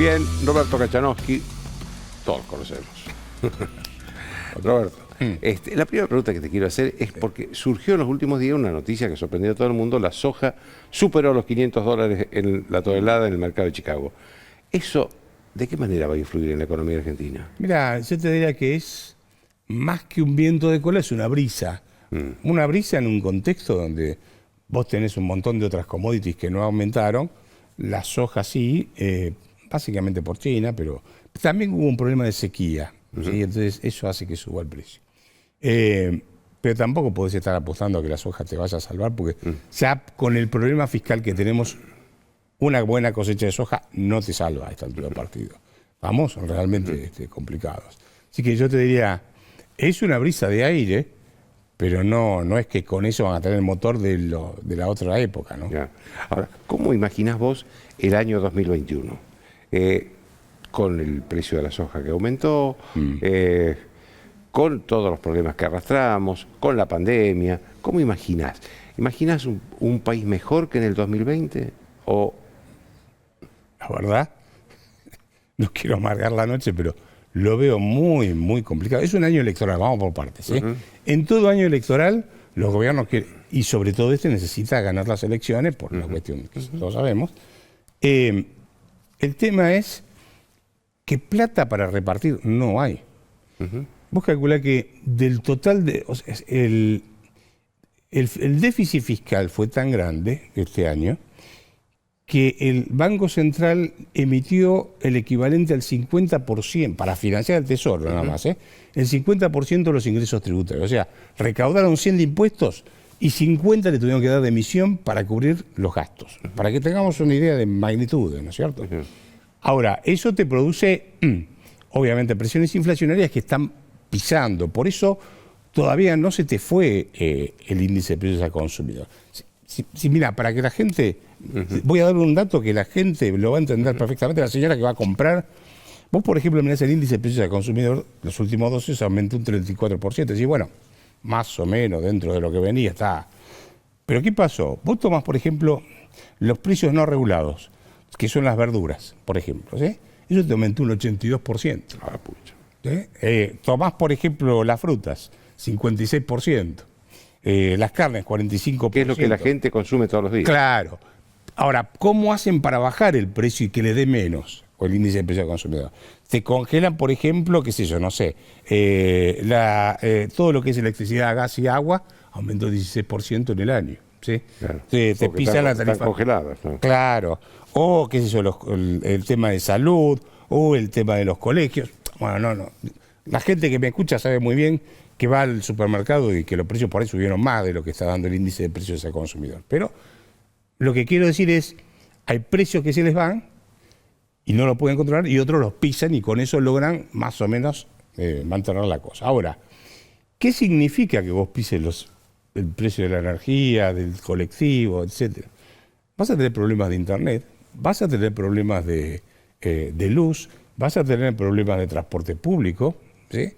Bien, Roberto Kachanowski, todos conocemos. Roberto, la primera pregunta que te quiero hacer es porque surgió en los últimos días una noticia que sorprendió a todo el mundo: la soja superó los $500 en la tonelada en el mercado de Chicago. ¿Eso de qué manera va a influir en la economía argentina? Mira, yo te diría que es más que un viento de cola, es una brisa. Una brisa en un contexto donde vos tenés un montón de otras commodities que no aumentaron, la soja sí, básicamente por China, pero también hubo un problema de sequía, ¿sí? Entonces eso hace que suba el precio. Pero tampoco podés estar apostando a que la soja te vaya a salvar, porque ya con el problema fiscal que tenemos, una buena cosecha de soja no te salva a esta altura del partido. Vamos, realmente complicados. Así que yo te diría, es una brisa de aire, pero no es que con eso van a tener el motor de la otra época, ¿no? Ya. Ahora, ¿cómo imaginás vos el año 2021? Con el precio de la soja que aumentó, con todos los problemas que arrastramos, con la pandemia, ¿cómo imaginás? ¿Imaginás un país mejor que en el 2020? ¿O...? La verdad, no quiero amargar la noche, pero lo veo muy, muy complicado. Es un año electoral, vamos por partes, ¿sí? En todo año electoral, los gobiernos quieren, y sobre todo necesita ganar las elecciones, por una cuestión que todos sabemos. El tema es que plata para repartir no hay. Vos calculás que del total de... O sea, el déficit fiscal fue tan grande este año que el Banco Central emitió el equivalente al 50%, para financiar el Tesoro nada más, el 50% de los ingresos tributarios. O sea, recaudaron 100 de impuestos y 50 le tuvieron que dar de emisión para cubrir los gastos. Para que tengamos una idea de magnitud, ¿no es cierto? Ahora, eso te produce, obviamente, presiones inflacionarias que están pisando. Por eso todavía no se te fue el índice de precios al consumidor. Mira, para que la gente... Voy a dar un dato que la gente lo va a entender perfectamente. La señora que va a comprar... Vos, por ejemplo, mirás el índice de precios al consumidor, los últimos 12 años aumentó un 34%. Y bueno, más o menos dentro de lo que venía está... Pero ¿qué pasó? Vos tomás, por ejemplo, los precios no regulados, que son las verduras, por ejemplo, ¿sí? Eso te aumentó un 82%. Ah, pucha. ¿Sí? Tomás, por ejemplo, las frutas, 56%. Las carnes, 45%. ¿Qué es lo que la gente consume todos los días? Claro. Ahora, ¿cómo hacen para bajar el precio y que le dé menos? O el índice de precio al consumidor. Te congelan, por ejemplo, qué sé yo, no sé, todo lo que es electricidad, gas y agua aumentó 16% en el año. ¿Sí? Claro. Te pisan la tarifa. Están congeladas, ¿no? Claro. O, qué sé yo, el tema de salud, o el tema de los colegios. Bueno, no. La gente que me escucha sabe muy bien que va al supermercado y que los precios por ahí subieron más de lo que está dando el índice de precios al consumidor. Pero lo que quiero decir es, hay precios que se les van y no lo pueden controlar, y otros los pisan y con eso logran más o menos mantener la cosa. Ahora, ¿qué significa que vos pises el precio de la energía, del colectivo, etcétera? Vas a tener problemas de internet, vas a tener problemas de luz, vas a tener problemas de transporte público, ¿sí?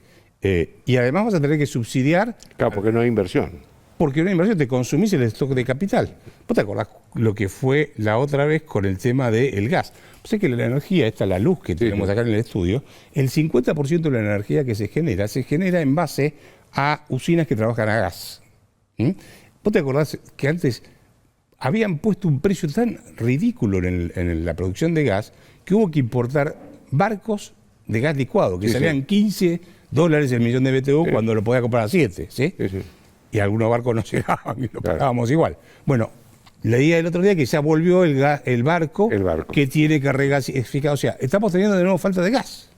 Y además vas a tener que subsidiar... Claro, porque no hay inversión. Porque una inversión te consumís el stock de capital. ¿Vos te acordás lo que fue la otra vez con el tema del gas? Sé que la energía, la luz que tenemos acá en el estudio, el 50% de la energía que se genera en base a usinas que trabajan a gas. ¿Vos te acordás que antes habían puesto un precio tan ridículo en la producción de gas que hubo que importar barcos de gas licuado, que salían $15 el millón de BTU cuando lo podía comprar a 7, ¿sí? Y algunos barcos no llegaban y lo pagábamos igual. Bueno, leía el otro día que ya volvió el barco que tiene que regasificar. O sea, estamos teniendo de nuevo falta de gas.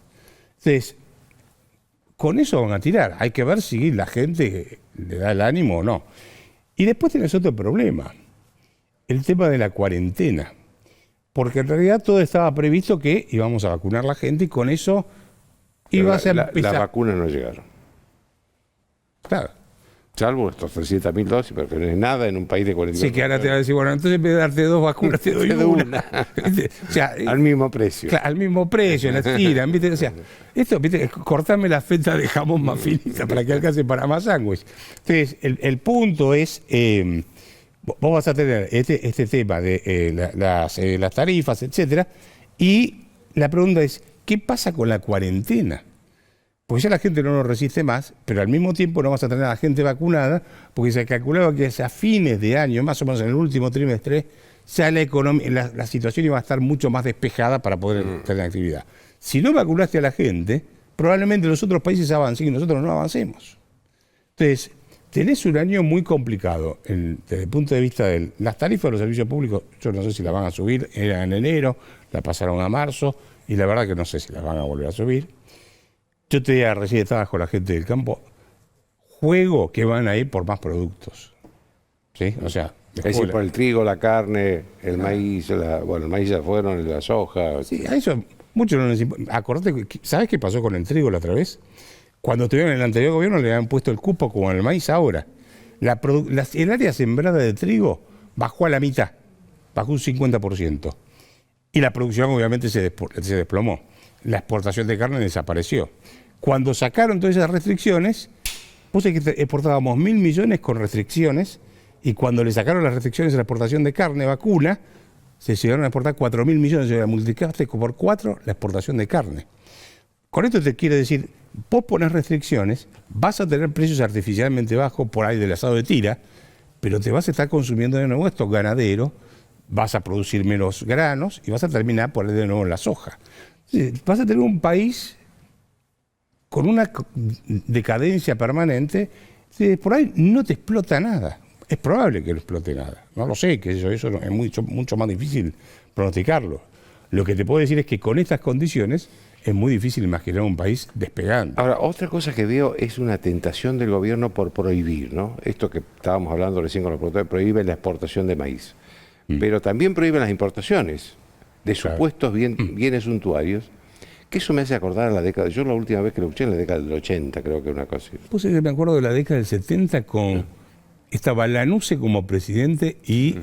Entonces, con eso van a tirar. Hay que ver si la gente le da el ánimo o no. Y después tenés otro problema, el tema de la cuarentena. Porque en realidad todo estaba previsto que íbamos a vacunar a la gente y con eso iba a ser... Las vacunas no llegaron. Claro. Salvo estos 300.000 dosis, pero que no es nada en un país de 40 Sí, que ahora te va a decir, bueno, entonces en vez de darte 2 vacunas, te doy una. O sea, al mismo precio. Claro, al mismo precio, las tiran, ¿viste? O sea, esto, ¿viste? Cortame la feta de jamón más finita para que alcance para más sándwich. Entonces, el punto es, vos vas a tener este tema de las tarifas, etcétera, y la pregunta es, ¿qué pasa con la cuarentena? Porque ya la gente no nos resiste más, pero al mismo tiempo no vas a tener a la gente vacunada, porque se calculaba que a fines de año, más o menos en el último trimestre, ya la situación iba a estar mucho más despejada para poder tener actividad. Si no vacunaste a la gente, probablemente los otros países avancen y nosotros no avancemos. Entonces, tenés un año muy complicado desde el punto de vista de las tarifas de los servicios públicos. Yo no sé si las van a subir, era en enero, la pasaron a marzo, y la verdad que no sé si las van a volver a subir. Yo te decía, recién estabas con la gente del campo, juego que van a ir por más productos. ¿Sí? O sea, es decir, por el trigo, la carne, el maíz, el maíz ya fueron, la soja. Sí, a eso mucho no les importa. Acordate, ¿sabes qué pasó con el trigo la otra vez? Cuando estuvieron en el anterior gobierno le habían puesto el cupo como en el maíz ahora. El área sembrada de trigo bajó a la mitad, bajó un 50%. Y la producción obviamente se desplomó. La exportación de carne desapareció. Cuando sacaron todas esas restricciones, puse que exportábamos 1.000 millones con restricciones, y cuando le sacaron las restricciones a la exportación de carne vacuna, se llegaron a exportar 4.000 millones, y multiplicaste por 4 la exportación de carne. Con esto te quiere decir, vos pones restricciones, vas a tener precios artificialmente bajos por ahí del asado de tira, pero te vas a estar consumiendo de nuevo estos ganaderos, vas a producir menos granos y vas a terminar por de nuevo la soja. Vas a tener un país con una decadencia permanente, por ahí no te explota nada. Es probable que no explote nada. No lo sé, que eso es mucho más difícil pronosticarlo. Lo que te puedo decir es que con estas condiciones es muy difícil imaginar un país despegando. Ahora, otra cosa que veo es una tentación del gobierno por prohibir, ¿no? Esto que estábamos hablando recién con los productores, prohíbe la exportación de maíz. Pero también prohíben las importaciones de supuestos bienes suntuarios, que eso me hace acordar a la década, yo la última vez que lo escuché en la década del 80, creo que una cosa. Pues me acuerdo de la década del 70 con estaba Lanusse como presidente y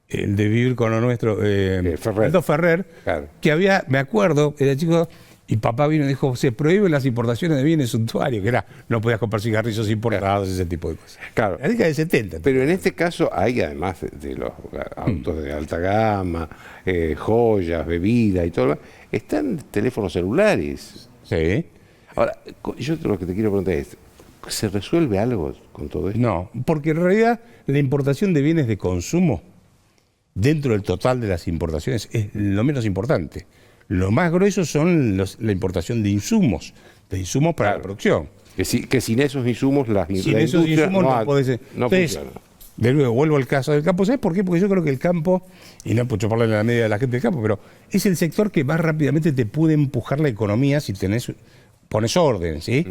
el de Vivir con lo Nuestro, Aldo Ferrer, claro, que me acuerdo, era chico, y papá vino y dijo, se prohíben las importaciones de bienes suntuarios, que era, no podías comprar cigarrillos importados, ese tipo de cosas. Claro. La década del 70. Pero en este caso hay, además de los autos de alta gama, joyas, bebidas y todo lo demás, están teléfonos celulares. Sí. Ahora, yo lo que te quiero preguntar es, ¿se resuelve algo con todo esto? No, porque en realidad la importación de bienes de consumo dentro del total de las importaciones es lo menos importante. Lo más grueso son la importación de insumos para la producción. Que sin esos insumos la industria no puede ser. No Entonces, funciona. De nuevo, vuelvo al caso del campo. ¿Sabes por qué? Porque yo creo que el campo, y no puedo chuparle la media de la gente del campo, pero es el sector que más rápidamente te puede empujar la economía si pones orden, ¿sí?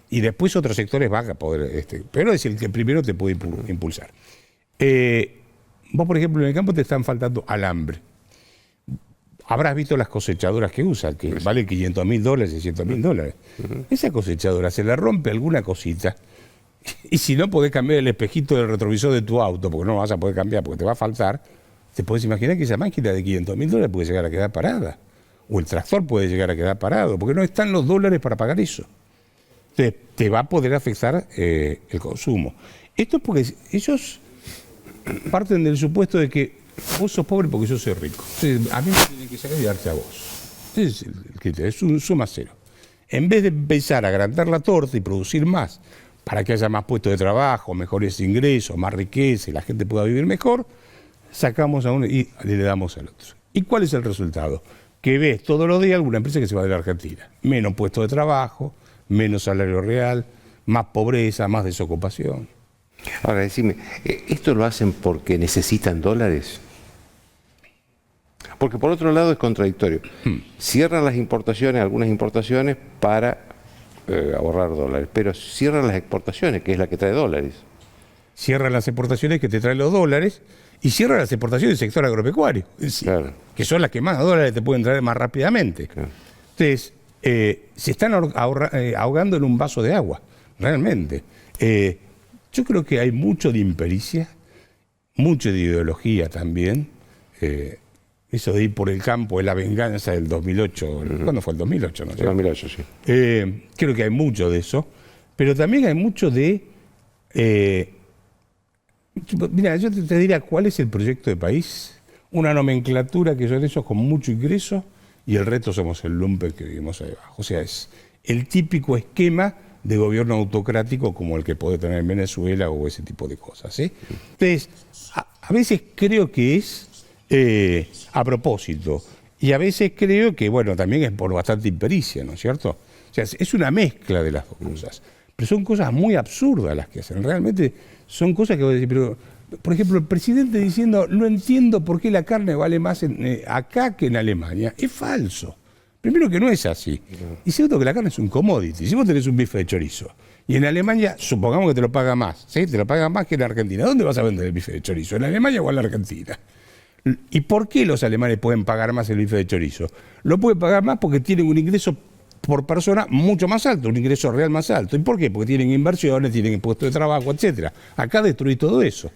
Y después otros sectores van a poder, pero es el que primero te puede impulsar. Vos, por ejemplo, en el campo te están faltando alambre. Habrás visto las cosechadoras que usan, que valen $500.000, $600.000. Esa cosechadora se le rompe alguna cosita, y si no podés cambiar el espejito del retrovisor de tu auto, porque no vas a poder cambiar, porque te va a faltar, te podés imaginar que esa máquina de $500.000 puede llegar a quedar parada. O el tractor puede llegar a quedar parado, porque no están los dólares para pagar eso. Entonces, te va a poder afectar el consumo. Esto es porque ellos parten del supuesto de que vos sos pobre porque yo soy rico. Entonces, a mí me tienen que sacar y darte a vos. Ese es el criterio, es un suma cero. En vez de empezar a agrandar la torta y producir más, para que haya más puestos de trabajo, mejores ingresos, más riqueza y la gente pueda vivir mejor, sacamos a uno y le damos al otro. ¿Y cuál es el resultado? Que ves todos los días alguna empresa que se va de la Argentina. Menos puestos de trabajo, menos salario real, más pobreza, más desocupación. Ahora, decime, ¿esto lo hacen porque necesitan dólares? Porque por otro lado es contradictorio. Cierran las importaciones, algunas importaciones para ahorrar dólares, pero cierran las exportaciones, que es la que trae dólares. Cierran las exportaciones que te traen los dólares y cierran las exportaciones del sector agropecuario, Claro. que son las que más dólares te pueden traer más rápidamente. Claro. Entonces, se están ahogando en un vaso de agua, realmente. Yo creo que hay mucho de impericia, mucho de ideología también. Eso de ir por el campo es la venganza del 2008. ¿Cuándo fue el 2008? No sé. 2008, sí. Creo que hay mucho de eso, pero también hay mucho de... mira, yo te diría cuál es el proyecto de país. Una nomenclatura que son esos con mucho ingreso y el resto somos el lumpen que vivimos ahí abajo. O sea, es el típico esquema de gobierno autocrático como el que puede tener Venezuela o ese tipo de cosas, ¿sí? Entonces, a veces creo que es a propósito, y a veces creo que, bueno, también es por bastante impericia, ¿no es cierto? O sea, es una mezcla de las dos cosas. Pero son cosas muy absurdas las que hacen. Realmente son cosas que voy a decir, pero, por ejemplo, el presidente diciendo, no entiendo por qué la carne vale más acá que en Alemania. Es falso. Primero que no es así. Y segundo que la carne es un commodity. Si vos tenés un bife de chorizo y en Alemania, supongamos que te lo paga más, ¿sí? Te lo paga más que en Argentina. ¿Dónde vas a vender el bife de chorizo? ¿En Alemania o en la Argentina? ¿Y por qué los alemanes pueden pagar más el bife de chorizo? Lo pueden pagar más porque tienen un ingreso por persona mucho más alto, un ingreso real más alto. ¿Y por qué? Porque tienen inversiones, tienen puestos de trabajo, etcétera. Acá destruí todo eso.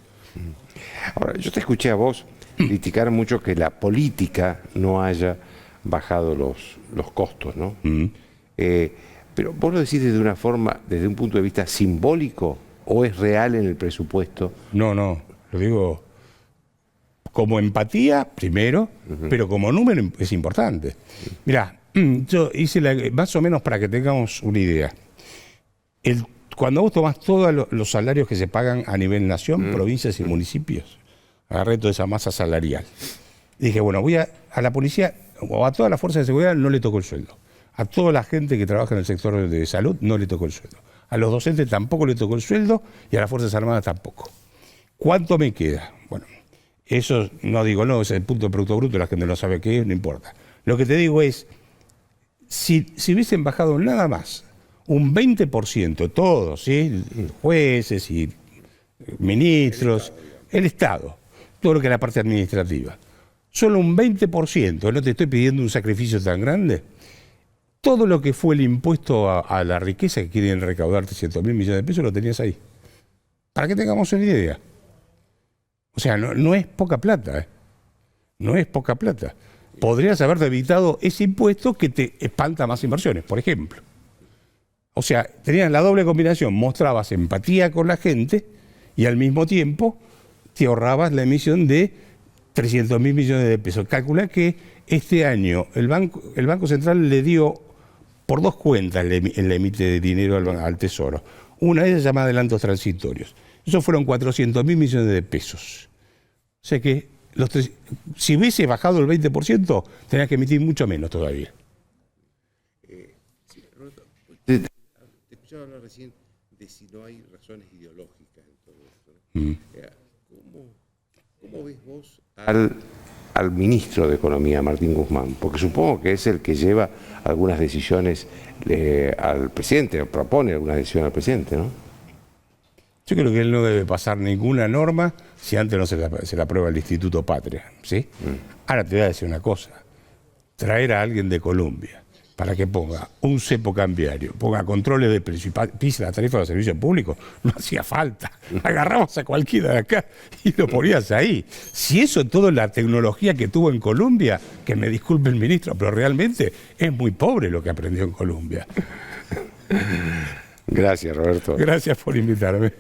Ahora, yo te escuché a vos criticar mucho que la política no haya bajado los costos, ¿no? Pero vos lo decís desde una forma, desde un punto de vista simbólico, ¿o es real en el presupuesto? No, lo digo como empatía, primero, pero como número es importante. Mirá, yo hice más o menos para que tengamos una idea. Cuando vos tomás todos los salarios que se pagan a nivel nación, provincias y municipios, agarré toda esa masa salarial. Dije, bueno, voy a la policía o a todas las fuerzas de seguridad no le tocó el sueldo. A toda la gente que trabaja en el sector de salud no le tocó el sueldo. A los docentes tampoco le tocó el sueldo y a las Fuerzas Armadas tampoco. ¿Cuánto me queda? Bueno, eso no digo, no, es el punto de Producto Bruto, la gente no sabe qué es, no importa. Lo que te digo es, si hubiesen bajado nada más un 20%, todos, ¿sí? Jueces y ministros, el Estado, todo lo que es la parte administrativa, solo un 20%, no te estoy pidiendo un sacrificio tan grande, todo lo que fue el impuesto a la riqueza que quieren recaudar 300.000 millones de pesos lo tenías ahí. Para que tengamos una idea. O sea, no es poca plata, ¿eh? No es poca plata. Podrías haberte evitado ese impuesto que te espanta más inversiones, por ejemplo. O sea, tenías la doble combinación, mostrabas empatía con la gente y al mismo tiempo te ahorrabas la emisión de 300.000 millones de pesos. Calcula que este año el Banco Central le dio por dos cuentas, le emite dinero al Tesoro. Una de ellas se llama adelantos transitorios. Esos fueron 400.000 millones de pesos. O sea que si hubiese bajado el 20%, tenías que emitir mucho menos todavía. Te escuchaba hablar recién de si no hay razones ideológicas en todo esto, ¿no? ¿Cómo ves vos al ministro de Economía, Martín Guzmán? Porque supongo que es el que lleva algunas decisiones al presidente, o propone algunas decisiones al presidente, ¿no? Yo creo que él no debe pasar ninguna norma si antes no se la aprueba el Instituto Patria, ¿sí? Ahora te voy a decir una cosa. Traer a alguien de Colombia para que ponga un cepo cambiario, ponga controles de precio y pise la tarifa de los servicios públicos, no hacía falta. Agarrabas a cualquiera de acá y lo ponías ahí. Si eso es toda la tecnología que tuvo en Colombia, que me disculpe el ministro, pero realmente es muy pobre lo que aprendió en Colombia. Gracias, Roberto. Gracias por invitarme.